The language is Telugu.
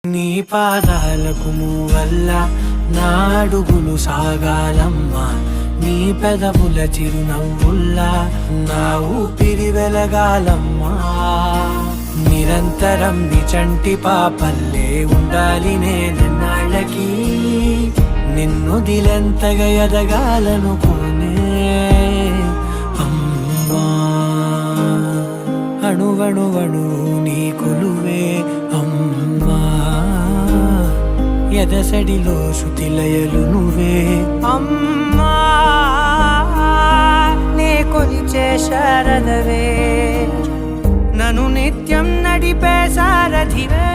నీ పాదాలకు మూవల్ల నా అడుగులు సాగాలమ్మా, నీ పెదవుల చిరునవ్వుల్లా నా ఊపిరి వెలగాలమ్మా. నిరంతరం నీ చంటి పాపల్లే ఉండాలి నేనన్నాళ్ళకి, నిన్ను దిలెంతగా ఎదగాలనుకోనే అమ్మా. అణువణువణు నీ కొలువే అమ్మా, ఎదసడిలో శృతిలయలు నువ్వే అమ్మా. నే కొలిచే శారదవే, నన్ను నిత్యం నడిపే సారథివే.